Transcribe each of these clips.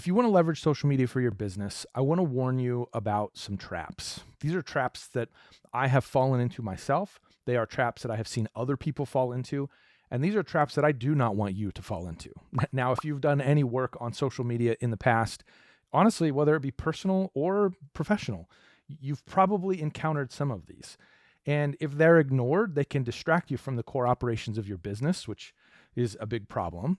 If you want to leverage social media for your business, I want to warn you about some traps. These are traps that I have fallen into myself. They are traps that I have seen other people fall into. And these are traps that I do not want you to fall into. Now, if you've done any work on social media in the past, honestly, whether it be personal or professional, you've probably encountered some of these. And if they're ignored, they can distract you from the core operations of your business, which is a big problem.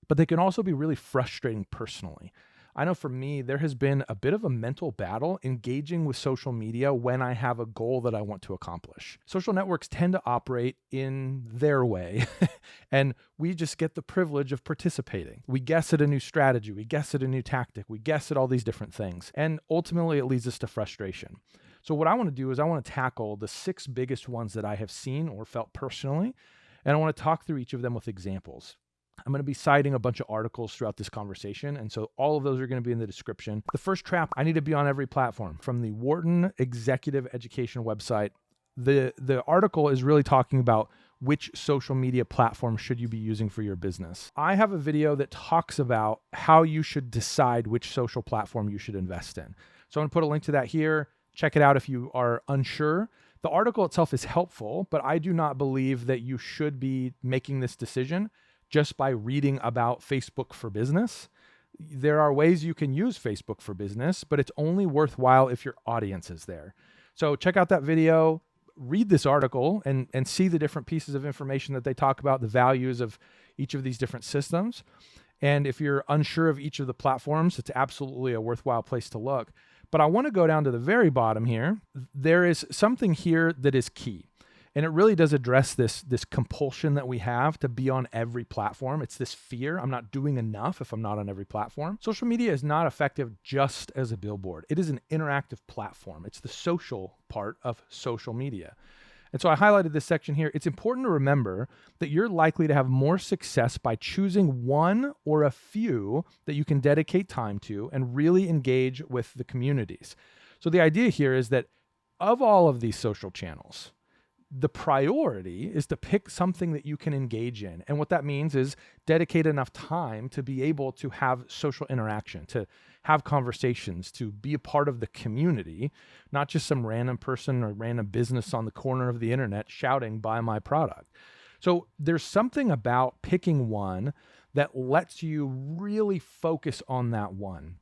But they can also be really frustrating personally. I know for me, there has been a bit of a mental battle engaging with social media when I have a goal that I want to accomplish. Social networks tend to operate in their way, and we just get the privilege of participating. We guess at a new strategy, we guess at a new tactic, we guess at all these different things, and ultimately it leads us to frustration. So what I want to do is I want to tackle the 6 biggest ones that I have seen or felt personally, and I want to talk through each of them with examples. I'm going to be citing a bunch of articles throughout this conversation, and so all of those are going to be in the description. The first trap, I need to be on every platform. From the Wharton Executive Education website, the article is really talking about which social media platform should you be using for your business. I have a video that talks about how you should decide which social platform you should invest in. So I'm going to put a link to that here. Check it out if you are unsure. The article itself is helpful, but I do not believe that you should be making this decision just by reading about Facebook for Business. There are ways you can use Facebook for Business, but it's only worthwhile if your audience is there. So check out that video, read this article, and see the different pieces of information that they talk about, the values of each of these different systems. And if you're unsure of each of the platforms, it's absolutely a worthwhile place to look. But I want to go down to the very bottom here. There is something here that is key. And it really does address this compulsion that we have to be on every platform. It's this fear, I'm not doing enough if I'm not on every platform. Social media is not effective just as a billboard. It is an interactive platform. It's the social part of social media. And so I highlighted this section here. It's important to remember that you're likely to have more success by choosing one or a few that you can dedicate time to and really engage with the communities. So the idea here is that of all of these social channels, the priority is to pick something that you can engage in. And what that means is dedicate enough time to be able to have social interaction, to have conversations, to be a part of the community, not just some random person or random business on the corner of the internet shouting, buy my product. So there's something about picking one that lets you really focus on that one.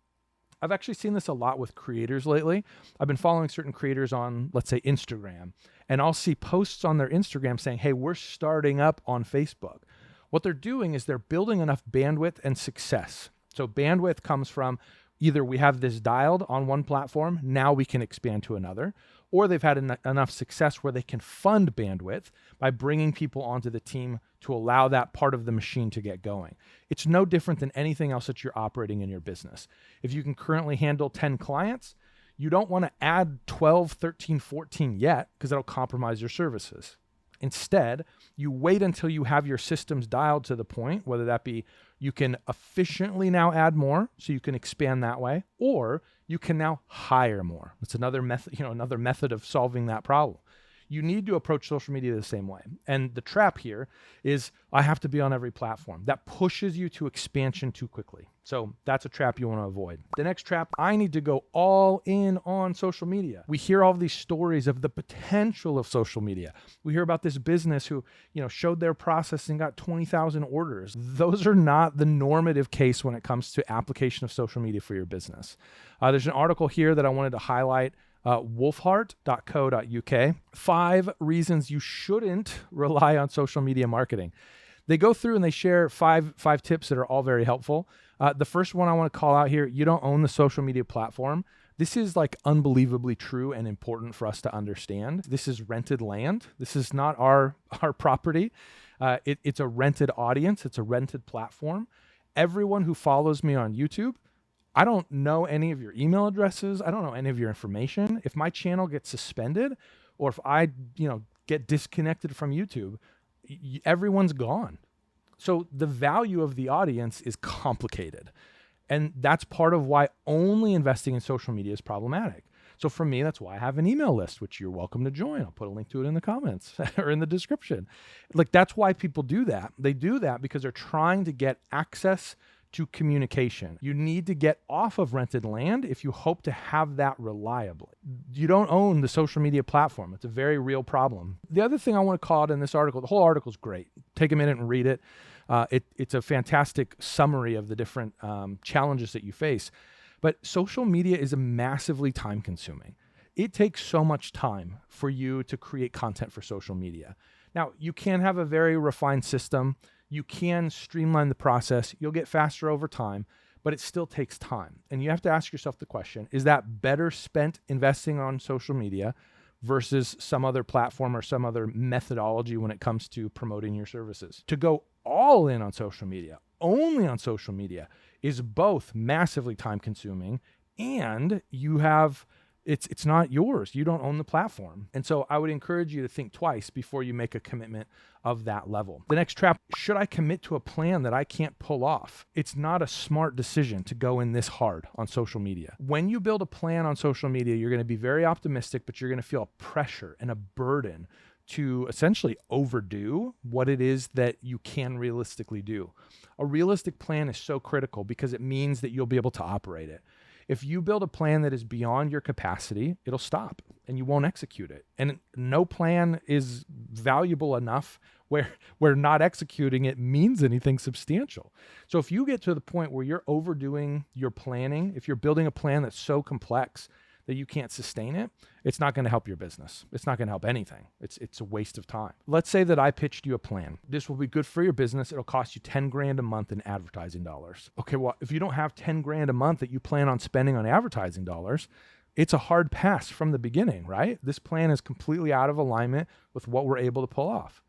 I've actually seen this a lot with creators lately. I've been following certain creators on, let's say, Instagram, and I'll see posts on their Instagram saying, hey, we're starting up on Facebook. What they're doing is they're building enough bandwidth and success. So bandwidth comes from either we have this dialed on one platform, now we can expand to another, or they've had enough success where they can fund bandwidth by bringing people onto the team to allow that part of the machine to get going. It's no different than anything else that you're operating in your business. If you can currently handle 10 clients, you don't want to add 12, 13, 14 yet because that'll compromise your services. Instead, you wait until you have your systems dialed to the point, whether that be you can efficiently now add more so you can expand that way, or you can now hire more. It's another method, another method of solving that problem. You need to approach social media the same way. And the trap here is I have to be on every platform. That pushes you to expansion too quickly. So that's a trap you want to avoid. The next trap, I need to go all in on social media. We hear all these stories of the potential of social media. We hear about this business who, showed their process and got 20,000 orders. Those are not the normative case when it comes to application of social media for your business. There's an article here that I wanted to highlight. Wolfhart.co.uk, 5 reasons you shouldn't rely on social media marketing. They go through and they share five tips that are all very helpful. The first one I want to call out here, you don't own the social media platform. This is like unbelievably true and important for us to understand. This is rented land. This is not our property. It's a rented audience. It's a rented platform. Everyone who follows me on YouTube, I don't know any of your email addresses. I don't know any of your information. If my channel gets suspended or if I, get disconnected from YouTube, everyone's gone. So the value of the audience is complicated. And that's part of why only investing in social media is problematic. So for me, that's why I have an email list, which you're welcome to join. I'll put a link to it in the comments or in the description. That's why people do that. They do that because they're trying to get access to communication. You need to get off of rented land if you hope to have that reliably. You don't own the social media platform. It's a very real problem. The other thing I want to call out in this article, the whole article is great. Take a minute and read it. It's a fantastic summary of the different challenges that you face. But social media is massively time consuming. It takes so much time for you to create content for social media. Now, you can have a very refined system. You can streamline the process. You'll get faster over time, but it still takes time. And you have to ask yourself the question, is that better spent investing on social media versus some other platform or some other methodology when it comes to promoting your services? To go all in on social media, only on social media, is both massively time consuming and it's not yours. You don't own the platform. And so I would encourage you to think twice before you make a commitment of that level. The next trap, should I commit to a plan that I can't pull off? It's not a smart decision to go in this hard on social media. When you build a plan on social media, you're going to be very optimistic, but you're going to feel a pressure and a burden to essentially overdo what it is that you can realistically do. A realistic plan is so critical because it means that you'll be able to operate it. If you build a plan that is beyond your capacity, it'll stop and you won't execute it. And no plan is valuable enough where not executing it means anything substantial. So if you get to the point where you're overdoing your planning, if you're building a plan that's so complex that you can't sustain it, it's not going to help your business. It's not going to help anything. It's a waste of time. Let's say that I pitched you a plan. This will be good for your business. It'll cost you 10 grand a month in advertising dollars. Okay, well, if you don't have 10 grand a month that you plan on spending on advertising dollars, it's a hard pass from the beginning, right? This plan is completely out of alignment with what we're able to pull off.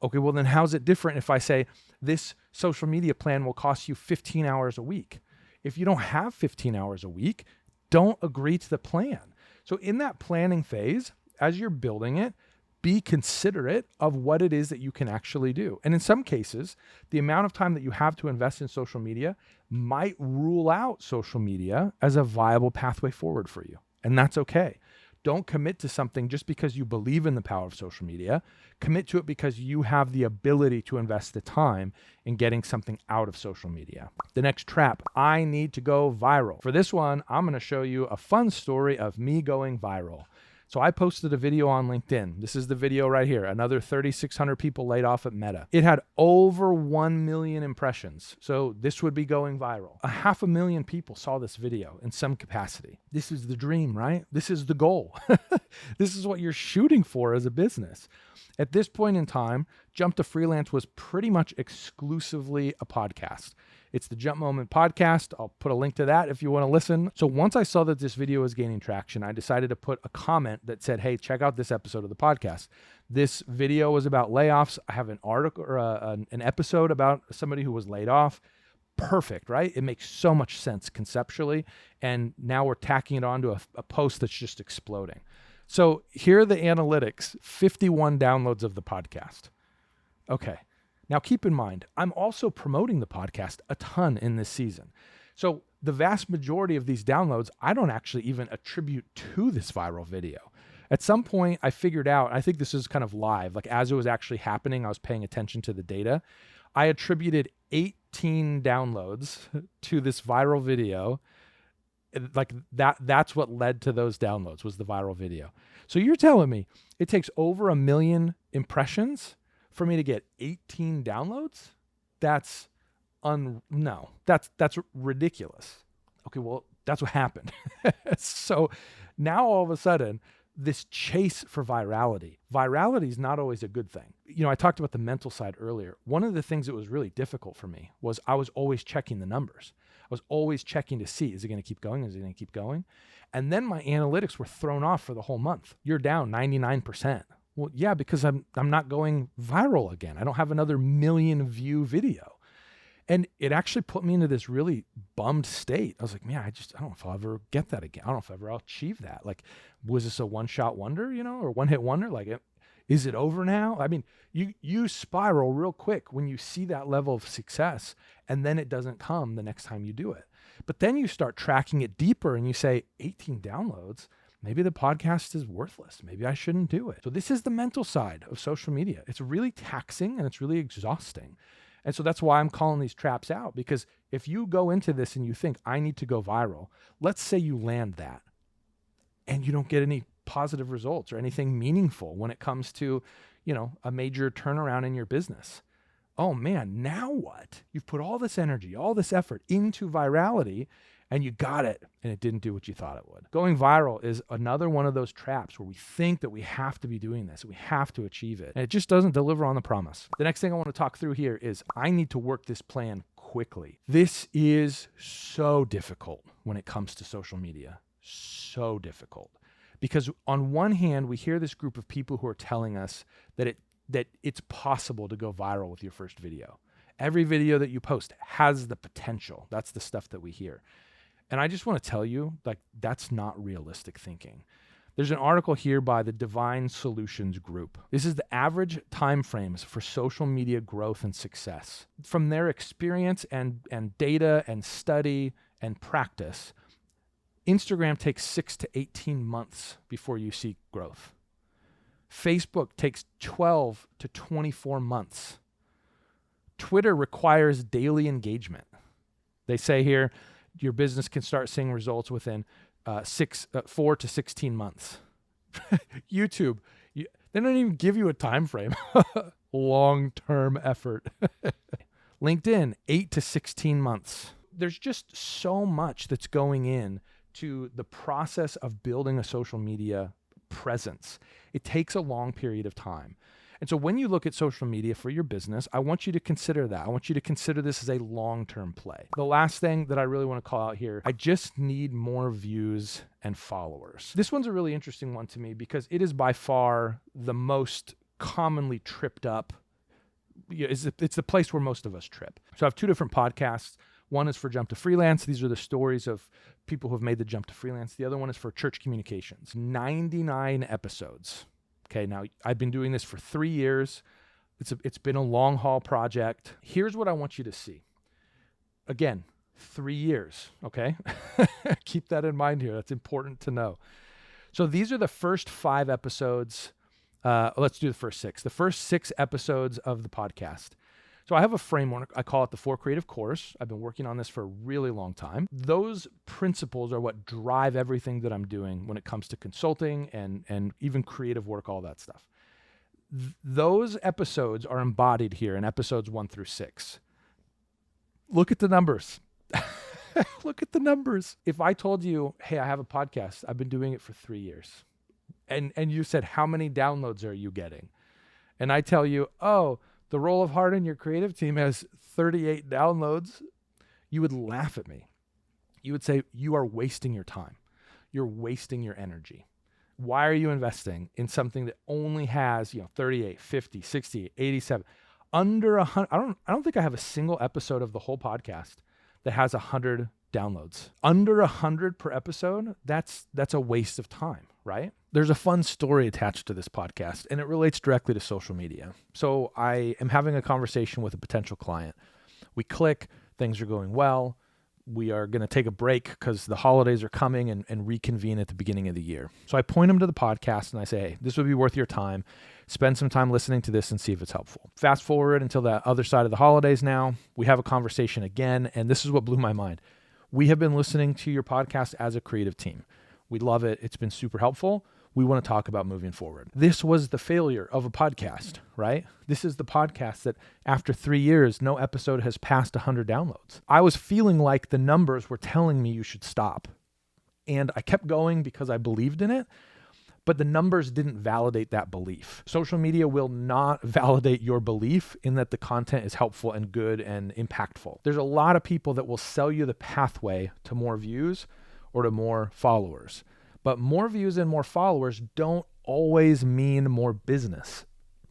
Okay, well then how's it different if I say this social media plan will cost you 15 hours a week? If you don't have 15 hours a week, don't agree to the plan. So in that planning phase, as you're building it, be considerate of what it is that you can actually do. And in some cases, the amount of time that you have to invest in social media might rule out social media as a viable pathway forward for you. And that's okay. Don't commit to something just because you believe in the power of social media. Commit to it because you have the ability to invest the time in getting something out of social media. The next trap, I need to go viral. For this one, I'm going to show you a fun story of me going viral. So I posted a video on LinkedIn. This is the video right here. Another 3,600 people laid off at Meta. It had over 1 million impressions. So this would be going viral. 500,000 people saw this video in some capacity. This is the dream, right? This is the goal. This is what you're shooting for as a business. At this point in time, Jump to Freelance was pretty much exclusively a podcast. It's the Jump Moment podcast. I'll put a link to that if you want to listen. So once I saw that this video was gaining traction, I decided to put a comment that said, hey, check out this episode of the podcast. This video was about layoffs. I have an article or an episode about somebody who was laid off. Perfect, right? It makes so much sense conceptually. And now we're tacking it onto a post that's just exploding. So here are the analytics, 51 downloads of the podcast. Okay. Now, keep in mind, I'm also promoting the podcast a ton in this season. So the vast majority of these downloads, I don't actually even attribute to this viral video. At some point, I figured out, I think this is kind of live, like as it was actually happening, I was paying attention to the data. I attributed 18 downloads to this viral video. Like that's what led to those downloads, was the viral video. So you're telling me it takes over 1 million impressions for me to get 18 downloads? That's ridiculous. Okay, well, that's what happened. So now all of a sudden, this chase for virality is not always a good thing. You know, I talked about the mental side earlier. One of the things that was really difficult for me was I was always checking the numbers. I was always checking to see, is it going to keep going? Is it going to keep going? And then my analytics were thrown off for the whole month. You're down 99%. Well, yeah, because I'm not going viral again. I don't have another 1 million view video. And it actually put me into this really bummed state. I was like, man, I don't know if I'll ever get that again. I don't know if ever I'll achieve that. Like, was this a one-shot wonder, or one-hit wonder? Like, is it over now? I mean, you spiral real quick when you see that level of success, and then it doesn't come the next time you do it. But then you start tracking it deeper and you say, 18 downloads, maybe the podcast is worthless. Maybe I shouldn't do it. So this is the mental side of social media. It's really taxing and it's really exhausting. And so that's why I'm calling these traps out, because If you go into this and you think, I need to go viral, let's say you land that and you don't get any positive results or anything meaningful when it comes to, a major turnaround in your business. Oh man, now what? You've put all this energy, all this effort into virality, and you got it, and it didn't do what you thought it would. Going viral is another one of those traps where we think that we have to be doing this, we have to achieve it, and it just doesn't deliver on the promise. The next thing I want to talk through here is I need to work this plan quickly. This is so difficult when it comes to social media. So difficult. Because on one hand, we hear this group of people who are telling us that it's possible to go viral with your first video. Every video that you post has the potential. That's the stuff that we hear. And I just want to tell you, that's not realistic thinking. There's an article here by the Divine Solutions Group. This is the average timeframes for social media growth and success. From their experience and data and study and practice, Instagram takes 6 to 18 months before you see growth. Facebook takes 12 to 24 months. Twitter requires daily engagement. They say here, your business can start seeing results within 4 to 16 months. YouTube, they don't even give you a time frame. Long-term effort. LinkedIn, 8 to 16 months. There's just so much that's going in to the process of building a social media presence. It takes a long period of time. And so when you look at social media for your business, I want you to consider that. I want you to consider this as a long-term play. The last thing that I really want to call out here, I just need more views and followers. This one's a really interesting one to me because it is by far the most commonly tripped up. It's the place where most of us trip. So I have two different podcasts. One is for Jump to Freelance. These are the stories of people who have made the jump to freelance. The other one is for Church Communications. 99 episodes. Okay, now I've been doing this for 3 years. It's been a long haul project. Here's what I want you to see. Again, 3 years, okay? Keep that in mind here. That's important to know. So these are the first 5 episodes. Let's do the first 6. The first 6 episodes of the podcast. So I have a framework. I call it the 4 Creative Course. I've been working on this for a really long time. Those principles are what drive everything that I'm doing when it comes to consulting and even creative work, all that stuff. Those episodes are embodied here in episodes 1 through 6. Look at the numbers. Look at the numbers. If I told you, hey, I have a podcast, I've been doing it for 3 years, and you said, how many downloads are you getting? And I tell you, oh, the Roll of Heart in your creative team has 38 downloads, you would laugh at me. You would say, you are wasting your time. You're wasting your energy. Why are you investing in something that only has, 38, 50, 60, 87, under 100? I don't think I have a single episode of the whole podcast that has 100 downloads. Under 100 per episode, that's a waste of time, right? There's a fun story attached to this podcast, and it relates directly to social media. So I am having a conversation with a potential client. We click, things are going well. We are going to take a break because the holidays are coming and reconvene at the beginning of the year. So I point him to the podcast and I say, hey, this would be worth your time. Spend some time listening to this and see if it's helpful. Fast forward until the other side of the holidays now. We have a conversation again, and this is what blew my mind. We have been listening to your podcast as a creative team. We love it. It's been super helpful. We want to talk about moving forward. This was the failure of a podcast, right? This is the podcast that after 3 years, no episode has passed 100 downloads. I was feeling like the numbers were telling me you should stop. And I kept going because I believed in it, but the numbers didn't validate that belief. Social media will not validate your belief in that the content is helpful and good and impactful. There's a lot of people that will sell you the pathway to more views or to more followers. But more views and more followers don't always mean more business.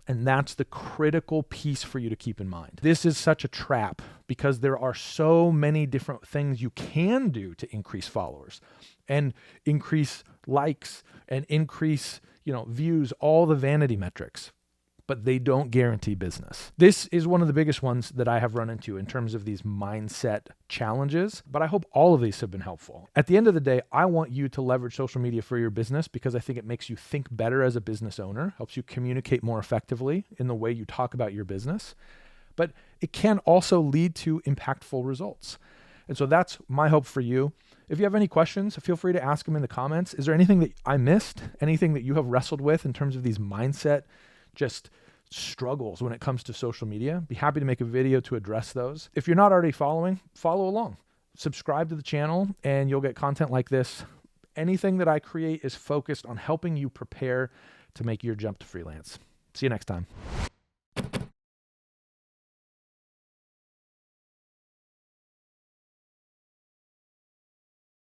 And that's the critical piece for you to keep in mind. This is such a trap because there are so many different things you can do to increase followers and increase likes and increase, views, all the vanity metrics, but they don't guarantee business. This is one of the biggest ones that I have run into in terms of these mindset challenges, but I hope all of these have been helpful. At the end of the day, I want you to leverage social media for your business because I think it makes you think better as a business owner, helps you communicate more effectively in the way you talk about your business. but it can also lead to impactful results. And so that's my hope for you. If you have any questions, feel free to ask them in the comments. Is there anything that I missed? Anything that you have wrestled with in terms of these mindset just struggles when it comes to social media? Be happy to make a video to address those. If you're not already following, follow along. Subscribe to the channel and you'll get content like this. Anything that I create is focused on helping you prepare to make your jump to freelance. See you next time.